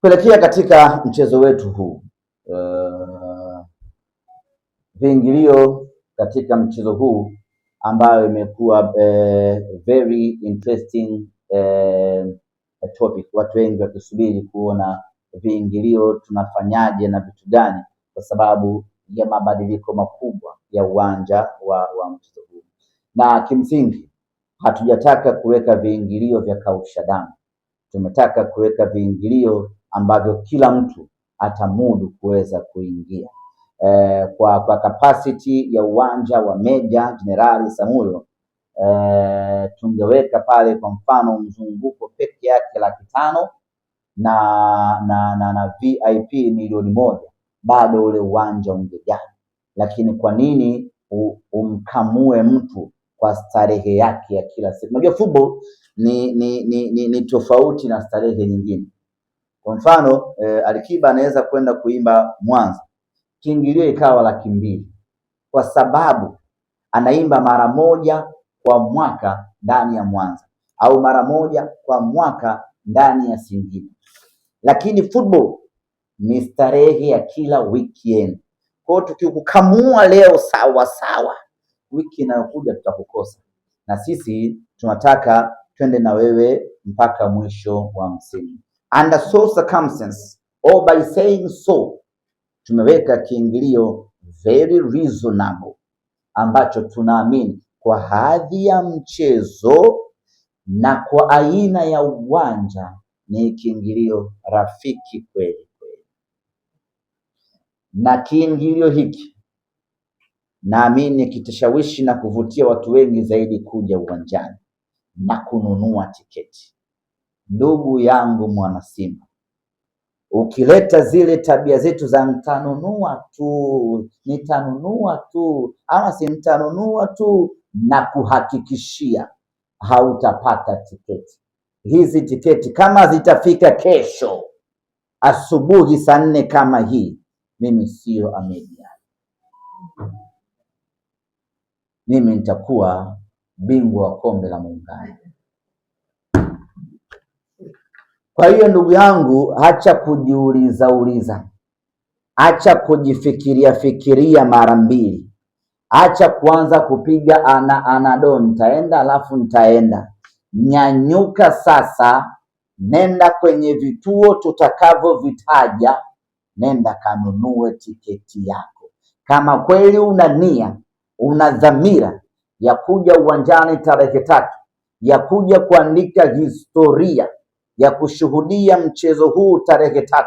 Kuelekea katika mchezo wetu huu, viingilio katika mchezo huu ambayo imekuwa very interesting topic. Watu wengi wakisubiri kuona viingilio tunafanyaje na vitu gani, kwa sababu ya mabadiliko makubwa ya uwanja wa mchezo huu, na kimsingi hatujataka kuweka viingilio vya kausha damu. Tumetaka kuweka viingilio ambavyo kila mtu atamudu kuweza kuingia. Kwa capacity ya uwanja wa Meja Jenerali Samuyo, tungeweka pale kwa mfano mzunguko peke yake 500,000 na VIP 1,000,000, bado ule uwanja ungejaa. Lakini kwa nini umkamue mtu kwa starehe yake ya kila siku? Unajua football ni tofauti na starehe nyingine. Kwa mfano Alikiba anaweza kwenda kuimba Mwanza, kiingilio ikawa 200,000, kwa sababu anaimba mara moja kwa mwaka ndani ya Mwanza au mara moja kwa mwaka ndani ya Singida. Lakini football ni starehe ya kila weekend. Kwa hiyo tukikukamua leo sawa sawa, wiki inayokuja tutakukosa, na sisi tunataka twende na wewe mpaka mwisho wa msimu. Under so circumstance, or by saying so, tumeweka kiingilio very reasonable ambacho tunaamini kwa hadhi ya mchezo na kwa aina ya uwanja ni kiingilio rafiki kweli kweli. Na kiingilio hiki naamini kitashawishi na kuvutia watu wengi zaidi kuja uwanjani na kununua tiketi. Ndugu yangu mwana Simba, ukileta zile tabia zetu za nitanunua tu ama si nitanunua tu, na kuhakikishia hautapata tiketi. Hizi tiketi kama zitafika kesho asubuhi saa 4 kama hii, mimi sio Ahmed Ally, mimi nitakuwa bingwa wa kombe la Muungano. Kwa hiyo ndugu yangu, acha kujiuliza, acha kujifikiria mara mbili, acha kuanza kupiga anado, nitaenda alafu nitaenda. Nyanyuka sasa, nenda kwenye vituo tutakavyovitaja, nenda kanunue tiketi yako. Kama kweli una nia, una dhamira ya kuja uwanjani tarehe 3, ya kuja kuandika historia ya kushuhudia mchezo huu tarehe 3,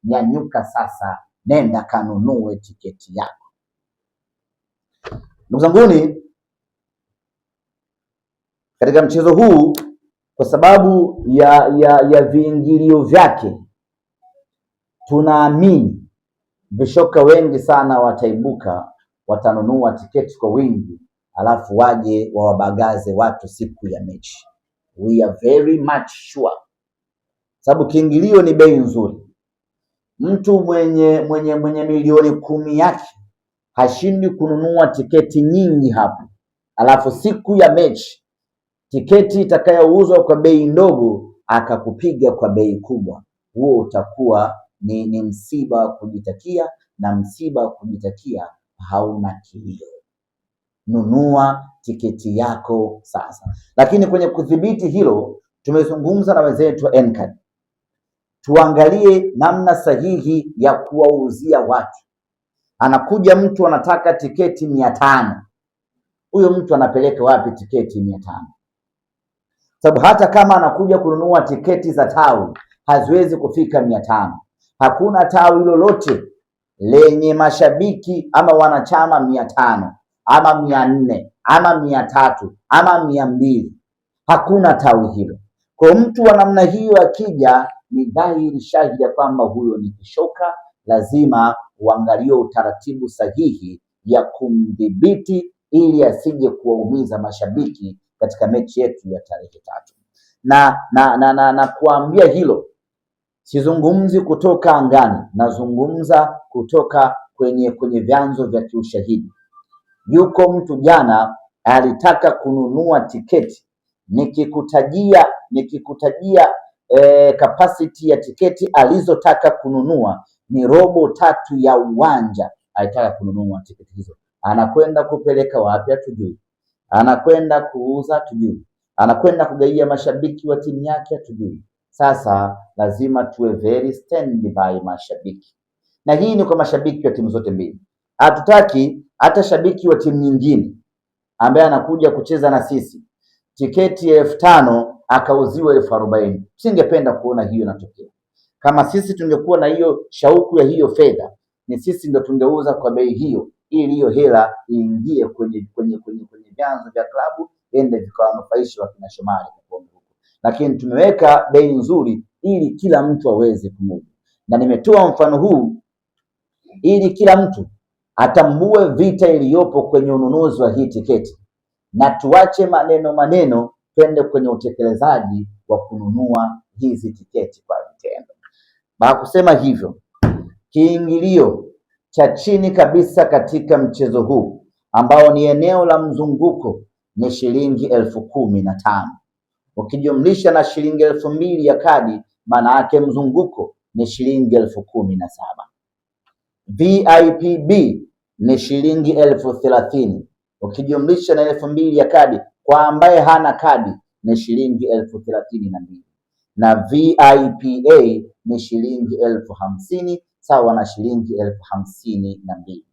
nyanyuka sasa, nenda kanunue tiketi yako. Ndugu zanguni, katika mchezo huu, kwa sababu ya viingilio vyake, tunaamini vishoka wengi sana wataibuka, watanunua tiketi kwa wingi, alafu waje wawabagaze watu siku ya mechi. We are very much sure, sababu kiingilio ni bei nzuri. Mtu mwenye milioni 10 yake hashindi kununua tiketi nyingi hapo, alafu siku ya mechi tiketi itakayouzwa kwa bei ndogo akakupiga kwa bei kubwa. Huo utakuwa ni msiba wa kujitakia, na msiba wa kujitakia hauna kilio. Nunua tiketi yako sasa. Lakini kwenye kudhibiti hilo, tumezungumza na wenzetu wa NCAD. Tuangalie namna sahihi ya kuwauzia watu. Anakuja mtu anataka tiketi 500. Huyo mtu anapeleka wapi tiketi 500? Sababu hata kama anakuja kununua tiketi za tawi, haziwezi kufika 500. Hakuna tawi lolote lenye mashabiki ama wanachama 500 ama 400 ama 300 ama 200. Hakuna tawi hilo. Kwa mtu wa namna hiyo akija, ni dhahiri shahidi ya kwamba huyo ni kishoka. Lazima uangalie utaratibu sahihi ya kumdhibiti ili asije kuwaumiza mashabiki katika mechi yetu ya tarehe 3. Na kuambia hilo, sizungumzi kutoka angani, nazungumza kutoka kwenye vyanzo vya kiushahidi. Yuko mtu jana alitaka kununua tiketi, nikikutajia capacity ya tiketi alizotaka kununua ni robo tatu ya uwanja. Alitaka kununua tiketi hizo, anakwenda kupeleka wapi hatujui, anakwenda kuuza hatujui, anakwenda kugaia mashabiki wa timu yake hatujui. Sasa lazima tuwe very stand by mashabiki, na hii ni kwa mashabiki wa timu zote mbili. Hatutaki hata shabiki wa timu nyingine ambaye anakuja kucheza na sisi tiketi ya 5,000 akauziwa 40,000. Singependa kuona hiyo inatokea. Kama sisi tungekuwa na hiyo shauku ya hiyo fedha, ni sisi ndio tungeuza kwa bei hiyo, ili hiyo hela iingie kwenye vyanzo vya klabu, ende vikawanufaisha wakina Shomari. Lakini tumeweka bei nzuri ili kila mtu aweze kumudu, na nimetoa mfano huu ili kila mtu atambue vita iliyopo kwenye ununuzi wa hii tiketi, na tuache maneno, twende kwenye utekelezaji wa kununua hizi tiketi kwa vitendo. Baada kusema hivyo, kiingilio cha chini kabisa katika mchezo huu ambao ni eneo la mzunguko ni shilingi 15,000. Ukijumlisha na shilingi 2,000 ya kadi, maana yake mzunguko ni shilingi 17,000. VIP B ni shilingi 30,000. Ukijumlisha na 2,000 ya kadi, kwa ambaye hana kadi ni shilingi 32,000, na VIP A ni shilingi 50,000, sawa na shilingi 52,000.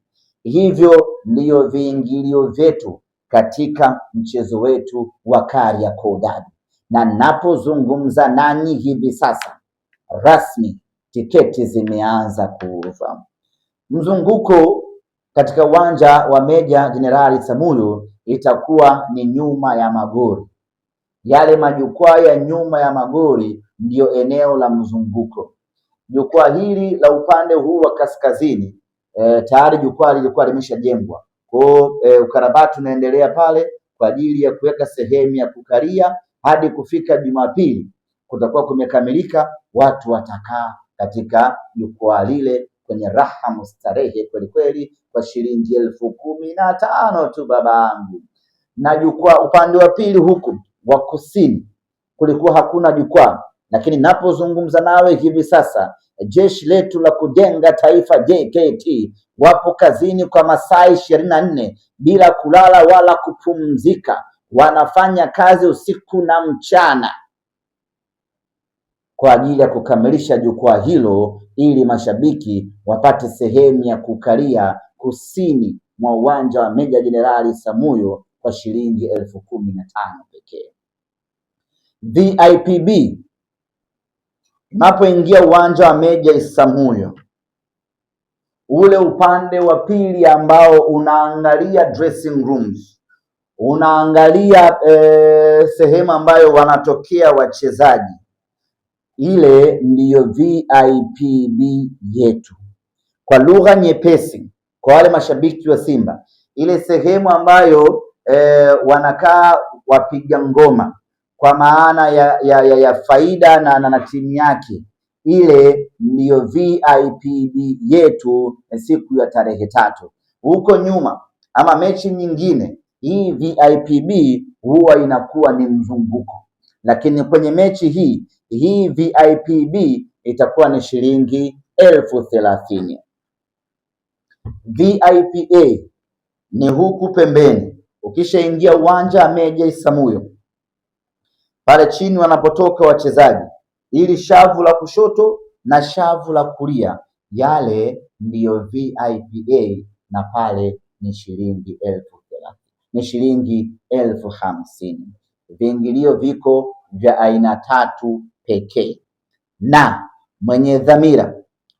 Hivyo ndiyo viingilio vyetu katika mchezo wetu wa Kariakoo Derby, na napozungumza nanyi hivi sasa rasmi tiketi zimeanza kuuzwa. Mzunguko katika uwanja wa Meja Jenerali Samuyo itakuwa ni nyuma ya magori. Yale majukwaa ya nyuma ya magori ndiyo eneo la mzunguko. Jukwaa hili la upande huu wa kaskazini tayari jukwaa lilikuwa limeshajengwa. Kwa ukarabati unaendelea pale kwa ajili ya kuweka sehemu ya kukalia, hadi kufika Jumapili kutakuwa kumekamilika, watu watakaa katika jukwaa lile kwenye raha mustarehe kweli kweli kwa shilingi 15,000 tu babangu. Na jukwaa upande wa pili huku wa kusini kulikuwa hakuna jukwaa, lakini napozungumza nawe hivi sasa jeshi letu la kujenga taifa JKT wapo kazini kwa masaa 24 bila kulala wala kupumzika. Wanafanya kazi usiku na mchana kwa ajili ya kukamilisha jukwaa hilo, ili mashabiki wapate sehemu ya kukalia kusini mwa uwanja wa Meja Jenerali Samuyo kwa shilingi 15,000 pekee. VIP B, unapoingia uwanja wa Meja Samuyo, ule upande wa pili ambao unaangalia dressing rooms, unaangalia sehemu ambayo wanatokea wachezaji, ile ndiyo VIP B yetu. Kwa lugha nyepesi, kwa wale mashabiki wa Simba, ile sehemu ambayo wanakaa wapiga ngoma kwa maana ya Faida na timu yake, ile ndiyo VIP B yetu siku ya tarehe 3. Huko nyuma ama mechi nyingine, hii VIP B huwa inakuwa ni mzunguko, lakini kwenye mechi hii VIP B itakuwa ni shilingi 30,000. VIP A ni huku pembeni, ukishaingia uwanja wa Meja Isamuyo, pale chini wanapotoka wachezaji, ili shavu la kushoto na shavu la kulia, yale ndiyo VIP A, na pale ni shilingi 30,000, ni shilingi 50,000. Viingilio viko vya aina 3 pekee, na mwenye dhamira,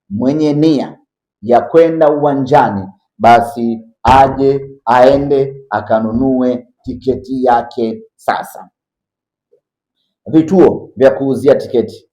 mwenye nia ya kwenda uwanjani, basi aje aende akanunue tiketi yake sasa. Vituo vya kuuzia tiketi: